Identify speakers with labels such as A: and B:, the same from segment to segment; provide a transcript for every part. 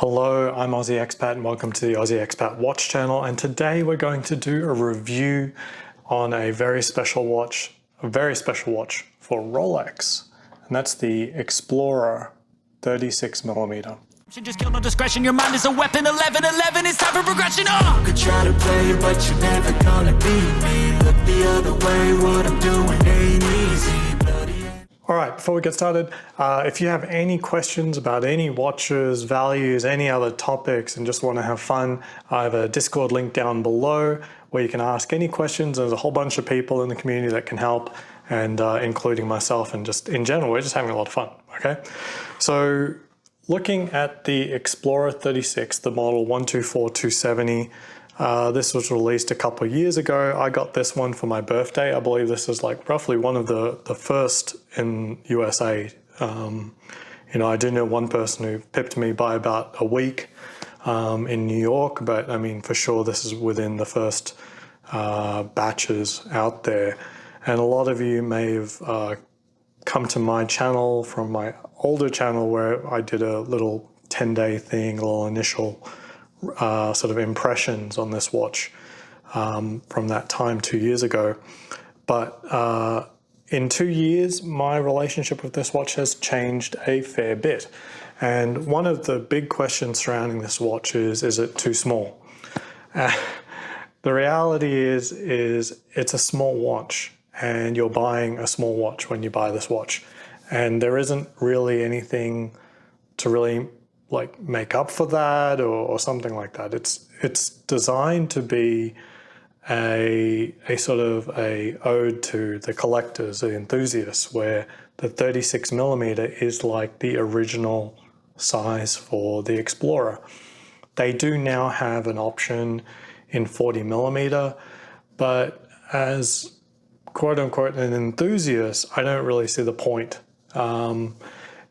A: Hello, I'm Aussie Expat and welcome to the Aussie Expat Watch channel, and today we're going to do a review on a very special watch for Rolex, and that's the Explorer 36mm.
B: Just kill no discretion, your mind is a weapon. 11-11, it's time for progression. You could try to play, but you're never gonna beat me. Look the other way, what I'm doing ain't easy.
A: Alright, before we get started, if you have any questions about any watches, values, any other topics, and just want to have fun, I have a Discord link down below where you can ask any questions. There's a whole bunch of people in the community that can help, and including myself, and just in general, we're just having a lot of fun, okay? So, looking at the Explorer 36, the model 124270, this was released a couple of years ago. I got this one for my birthday. I believe this is like roughly one of the first in USA. I do know one person who pipped me by about a week in New York, but I mean, for sure, this is within the first batches out there. And a lot of you may have come to my channel from my older channel where I did a little 10-day thing, a little initial sort of impressions on this watch from that time 2 years ago. But in 2 years, my relationship with this watch has changed a fair bit. And one of the big questions surrounding this watch is it too small? The reality is it's a small watch, and you're buying a small watch when you buy this watch. And there isn't really anything to really like make up for that or something like that. It's designed to be a sort of a ode to the collectors, the enthusiasts, where the 36mm is like the original size for the Explorer. They do now have an option in 40mm, but as quote unquote an enthusiast, I don't really see the point.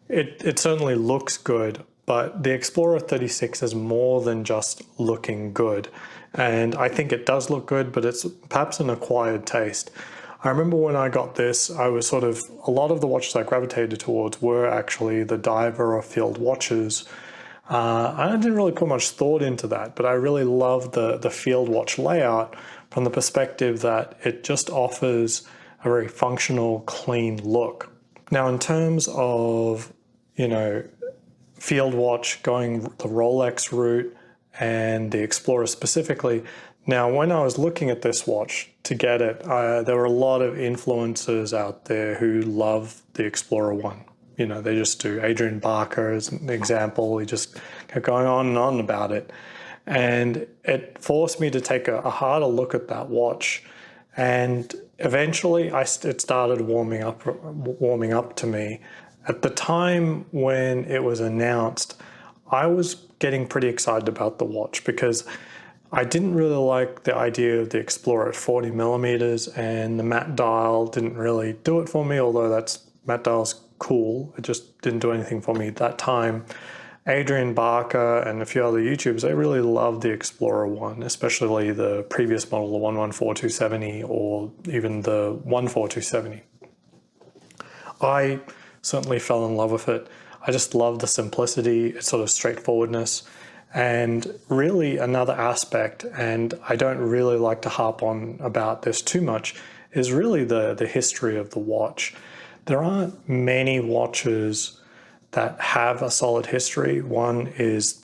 A: It certainly looks good, but the Explorer 36 is more than just looking good. And I think it does look good, but it's perhaps an acquired taste. I remember when I got this, I was a lot of the watches I gravitated towards were actually the diver or field watches. I didn't really put much thought into that, but I really love the field watch layout from the perspective that it just offers a very functional, clean look. Now, in terms of, field watch going the Rolex route and the Explorer specifically. Now, when I was looking at this watch to get it, there were a lot of influencers out there who love the Explorer one. They just do. Adrian Barker as an example. He just kept going on and on about it. And it forced me to take a harder look at that watch. And eventually it started warming up to me. At the time when it was announced, I was getting pretty excited about the watch because I didn't really like the idea of the Explorer at 40mm, and the matte dial didn't really do it for me, although matte dial's cool. It just didn't do anything for me at that time. Adrian Barker and a few other YouTubers, they really loved the Explorer one, especially the previous model, the 114270, or even the 14270. I certainly fell in love with it. I just love the simplicity, its sort of straightforwardness, and really another aspect, and I don't really like to harp on about this too much, is really the history of the watch. There aren't many watches that have a solid history. One is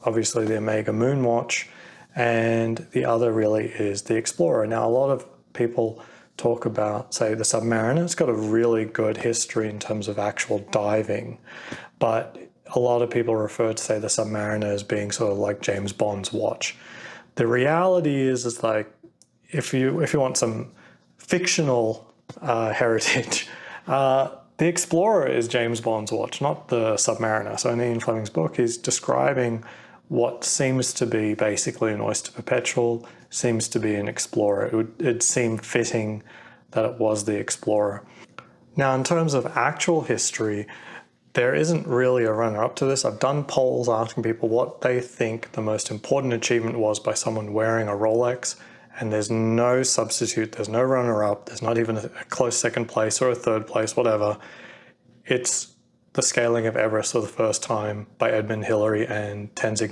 A: obviously the Omega Moon watch, and the other really is the Explorer. Now, a lot of people talk about, say, the Submariner. It's got a really good history in terms of actual diving, but a lot of people refer to, say, the Submariner as being sort of like James Bond's watch. The reality is like, if you want some fictional heritage, the Explorer is James Bond's watch, not the Submariner. So in Ian Fleming's book, he's describing what seems to be basically an Oyster Perpetual, seems to be an Explorer. It seemed fitting that it was the Explorer. Now, in terms of actual history, there isn't really a runner-up to this. I've done polls asking people what they think the most important achievement was by someone wearing a Rolex, and there's no substitute, there's no runner-up, there's not even a close second place or a third place, whatever. It's The Scaling of Everest for the First Time by Edmund Hillary and Tenzing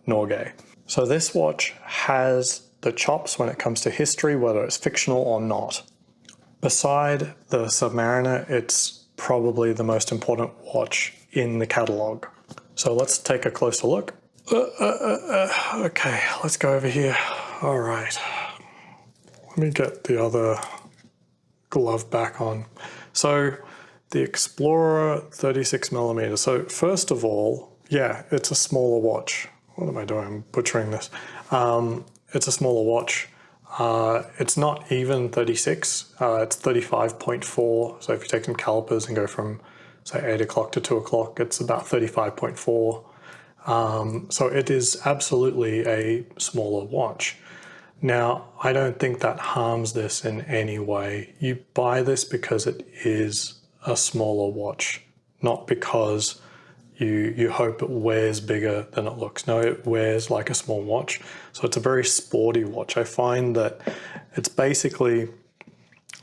A: Norgay. So this watch has the chops when it comes to history, whether it's fictional or not. Beside the Submariner, it's probably the most important watch in the catalogue. So let's take a closer look. Okay, let's go over here. All right. Let me get the other glove back on. So the Explorer 36mm. So first of all, yeah, it's a smaller watch. What am I doing? I'm butchering this. It's a smaller watch. It's not even 36. It's 35.4. So if you take some calipers and go from, say, 8 o'clock to 2 o'clock, it's about 35.4. So it is absolutely a smaller watch. Now, I don't think that harms this in any way. You buy this because it is a smaller watch, not because you hope it wears bigger than it looks. No, it wears like a small watch. So it's a very sporty watch. I find that it's basically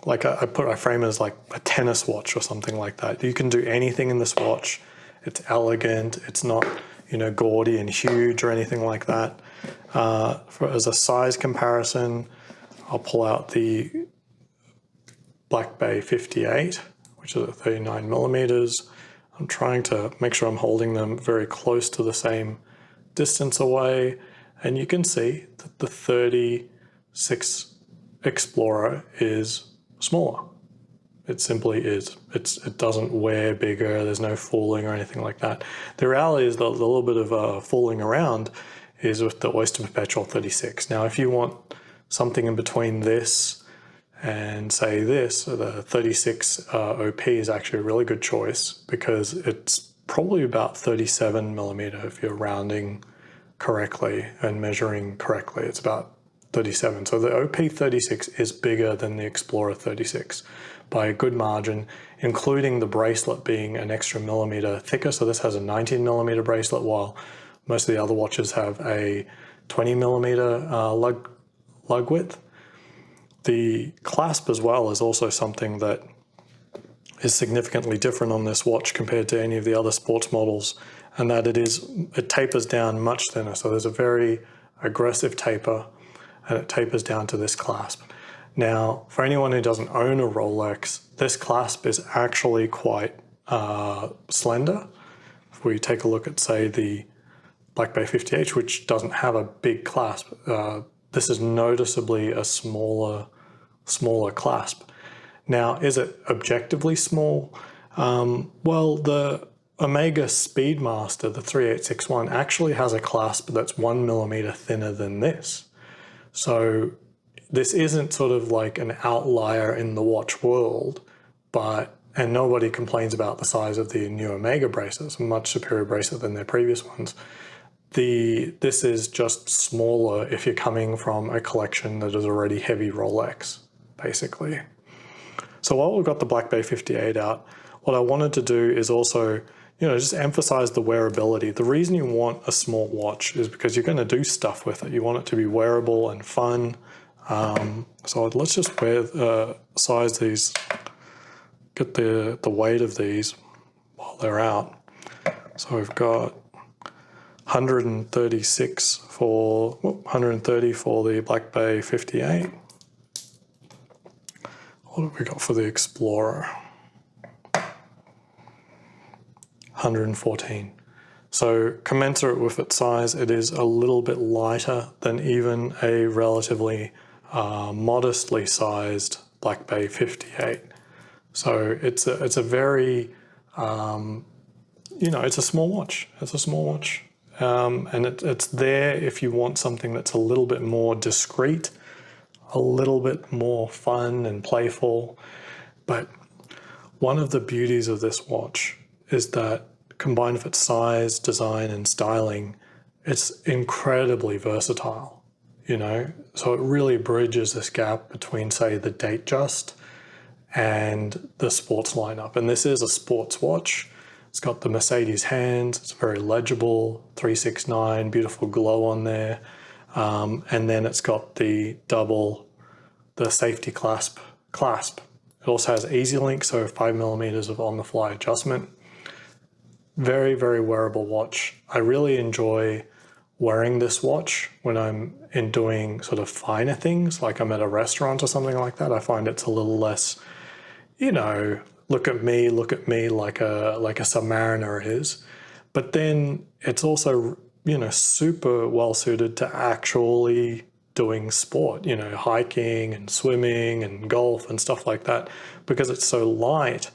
A: like I frame it as like a tennis watch or something like that. You can do anything in this watch. It's elegant. It's not, gaudy and huge or anything like that. As a size comparison, I'll pull out the Black Bay 58, which is at 39mm. I'm trying to make sure I'm holding them very close to the same distance away. And you can see that the 36 Explorer is smaller. It simply is. It doesn't wear bigger. There's no fooling or anything like that. The reality is that the little bit of fooling around is with the Oyster Perpetual 36. Now, if you want something in between this and say this, the 36 OP is actually a really good choice because it's probably about 37mm if you're rounding correctly and measuring correctly. It's about 37. So the OP 36 is bigger than the Explorer 36 by a good margin, including the bracelet being an extra millimeter thicker. So this has a 19mm bracelet, while most of the other watches have a 20mm lug width. The clasp as well is also something that is significantly different on this watch compared to any of the other sports models, and that it tapers down much thinner. So there's a very aggressive taper, and it tapers down to this clasp. Now, for anyone who doesn't own a Rolex, this clasp is actually quite slender. If we take a look at, say, the Black Bay 58, which doesn't have a big clasp, this is noticeably a smaller clasp. Now, is it objectively small? Well, the Omega Speedmaster, the 3861, actually has a clasp that's 1mm thinner than this. So this isn't sort of like an outlier in the watch world, and nobody complains about the size of the new Omega bracelet. It's a much superior bracelet than their previous ones. This is just smaller if you're coming from a collection that is already heavy Rolex, basically. So while we've got the Black Bay 58 out, what I wanted to do is also, just emphasize the wearability. The reason you want a small watch is because you're going to do stuff with it. You want it to be wearable and fun. So let's just size these, get the weight of these while they're out. So we've got 130 for the Black Bay 58. What have we got for the Explorer? 114. So commensurate with its size, it is a little bit lighter than even a relatively modestly sized Black Bay 58. So it's a very, it's a small watch. It's a small watch. And it's there if you want something that's a little bit more discreet, a little bit more fun and playful. But one of the beauties of this watch is that combined with its size, design, and styling, it's incredibly versatile, So it really bridges this gap between, say, the Datejust and the sports lineup. And this is a sports watch. It's got the Mercedes hands. It's very legible, 369, beautiful glow on there. And then it's got the safety clasp. It also has Easy Link, so 5mm of on-the-fly adjustment. Very, very wearable watch. I really enjoy wearing this watch when I'm in doing sort of finer things, like I'm at a restaurant or something like that. I find it's a little less, look at me, like a Submariner is. But then it's also, super well suited to actually doing sport, hiking and swimming and golf and stuff like that, because it's so light.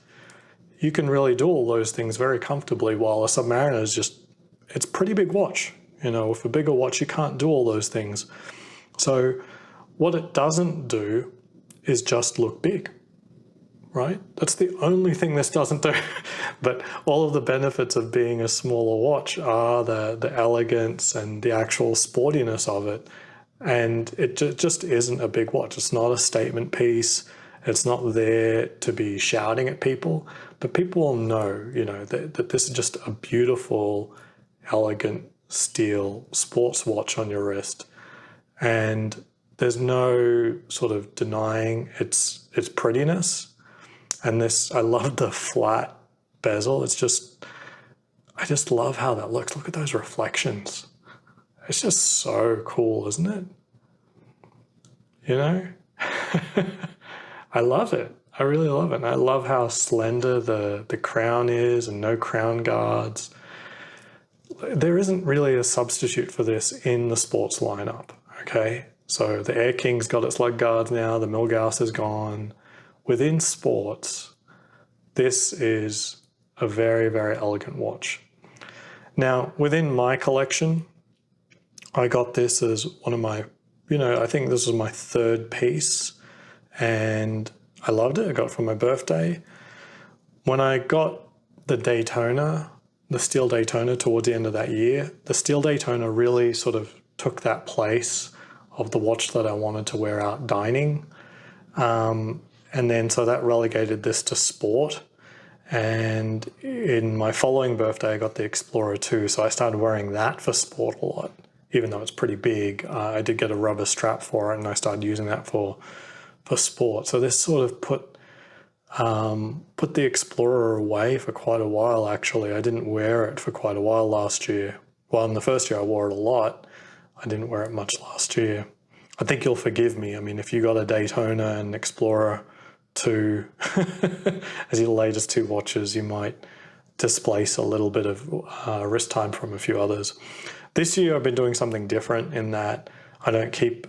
A: You can really do all those things very comfortably, while a Submariner is just, it's a pretty big watch. With a bigger watch, you can't do all those things. So what it doesn't do is just look big, right? That's the only thing this doesn't do. But all of the benefits of being a smaller watch are the elegance and the actual sportiness of it. And it just isn't a big watch. It's not a statement piece. It's not there to be shouting at people, but people will know, that this is just a beautiful, elegant steel sports watch on your wrist. And there's no sort of denying its prettiness. And this, I love the flat bezel. I just love how that looks. Look at those reflections. It's just so cool, isn't it? I love it. I really love it. And I love how slender the crown is and no crown guards. There isn't really a substitute for this in the sports lineup, okay? So the Air King's got its lug guards now, the Milgauss is gone. Within sports, this is a very, very elegant watch. Now, within my collection, I got this as one of my, I think this was my third piece, and I loved it. I got it for my birthday. When I got the Daytona, the Steel Daytona towards the end of that year, the Steel Daytona really sort of took that place of the watch that I wanted to wear out dining. And then so that relegated this to sport. And in my following birthday, I got the Explorer 2. So I started wearing that for sport a lot, even though it's pretty big. I did get a rubber strap for it, and I started using that for sport. So this sort of put the Explorer away for quite a while, actually. I didn't wear it for quite a while last year. Well, in the first year I wore it a lot. I didn't wear it much last year. I think you'll forgive me. I mean, if you got a Daytona and Explorer 2 as your latest two watches, you might displace a little bit of wrist time from a few others. This year I've been doing something different in that I don't keep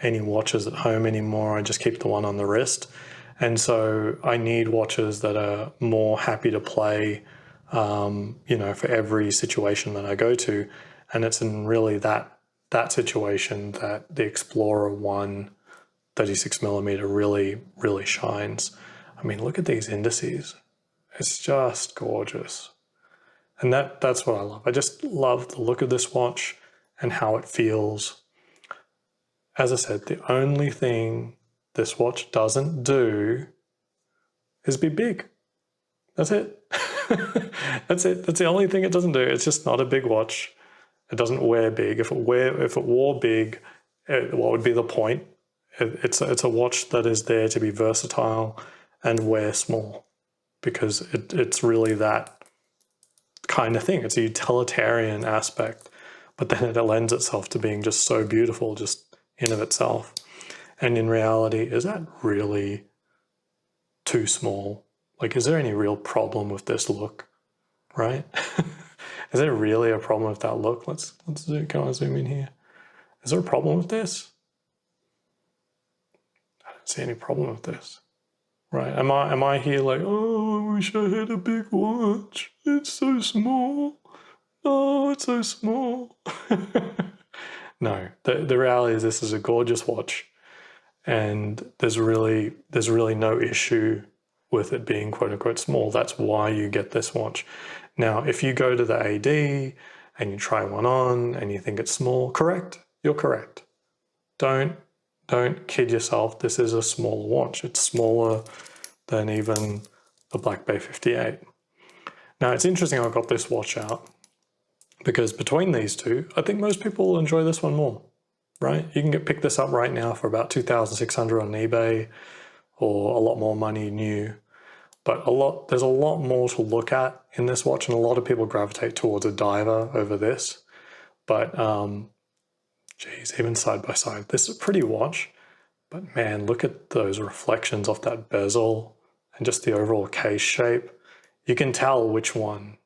A: any watches at home anymore. I just keep the one on the wrist. And so I need watches that are more happy to play, for every situation that I go to. And it's in really that situation that the Explorer 1 36mm really, really shines. I mean, look at these indices. It's just gorgeous. And that's what I love. I just love the look of this watch and how it feels. As I said, the only thing this watch doesn't do is be big. That's it. That's it. That's the only thing it doesn't do. It's just not a big watch. It doesn't wear big. If it wore big, what would be the point? It's a watch that is there to be versatile and wear small, because it's really that kind of thing. It's a utilitarian aspect, but then it lends itself to being just so beautiful, just in of itself. And in reality, is that really too small? Like, is there any real problem with this look, right? Is there really a problem with that look? Let's zoom in here. Is there a problem with this? I don't see any problem with this, right? Am I here like, oh, I wish I had a big watch. It's so small. Oh, it's so small. No, the reality is this is a gorgeous watch, and there's really no issue with it being quote unquote small. That's why you get this watch. Now, if you go to the AD and you try one on and you think it's small, correct, you're correct. Don't kid yourself. This is a smaller watch. It's smaller than even the Black Bay 58. Now, it's interesting I got this watch out, because between these two, I think most people will enjoy this one more, right? You can pick this up right now for about $2,600 on eBay, or a lot more money new. But there's a lot more to look at in this watch, and a lot of people gravitate towards a diver over this. But geez, even side by side, this is a pretty watch. But man, look at those reflections off that bezel and just the overall case shape. You can tell which one,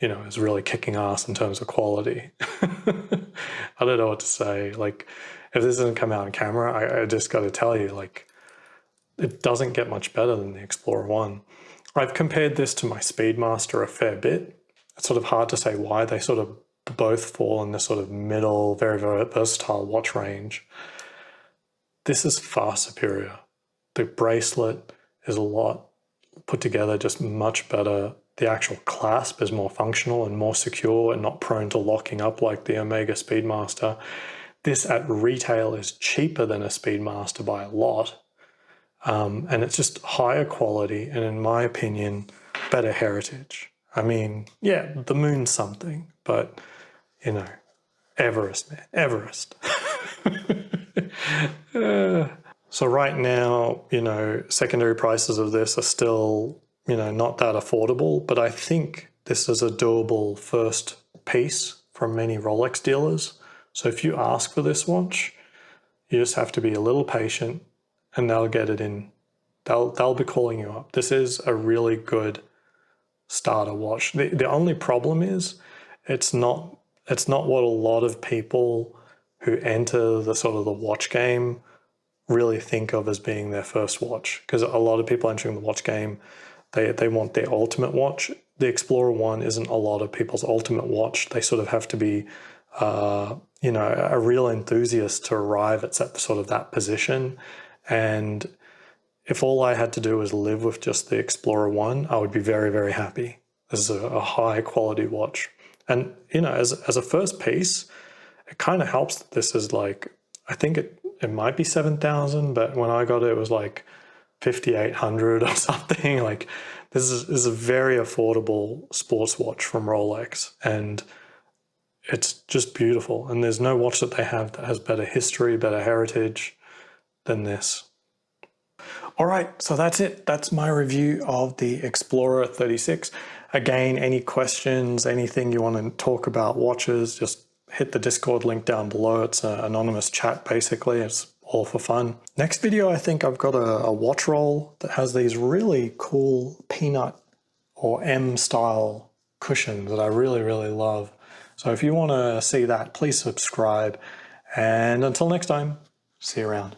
A: is really kicking ass in terms of quality. I don't know what to say. Like, if this doesn't come out on camera, I just got to tell you, like, it doesn't get much better than the Explorer 1. I've compared this to my Speedmaster a fair bit. It's sort of hard to say why. They sort of both fall in this sort of middle, very, very versatile watch range. This is far superior. The bracelet is a lot put together, just much better. The actual clasp is more functional and more secure and not prone to locking up like the Omega Speedmaster. This at retail is cheaper than a Speedmaster by a lot. And it's just higher quality and, in my opinion, better heritage. I mean, yeah, the moon's something, but, Everest, man, Everest. So right now, secondary prices of this are still, not that affordable, but I think this is a doable first piece from many Rolex dealers. So if you ask for this watch, you just have to be a little patient and they'll get it in. They'll be calling you up. This is a really good starter watch. The only problem is it's not what a lot of people who enter the sort of the watch game really think of as being their first watch. Because a lot of people entering the watch game, they want their ultimate watch. The Explorer 1 isn't a lot of people's ultimate watch. They sort of have to be a real enthusiast to arrive at sort of that position. And if all I had to do was live with just the Explorer 1, I would be very, very happy. This is a high quality watch. And, as a first piece, it kind of helps that this is like, I think it might be 7,000, but when I got it, it was like 5,800 or something. Like, this is a very affordable sports watch from Rolex, and it's just beautiful. And there's no watch that they have that has better history, better heritage than this. All right, so that's it. That's my review of the Explorer 36. Again, any questions, anything you want to talk about watches, just hit the Discord link down below. It's an anonymous chat, basically. It's all for fun. Next video, I think I've got a watch roll that has these really cool peanut or M style cushions that I really, really love. So if you want to see that, please subscribe. And until next time, see you around.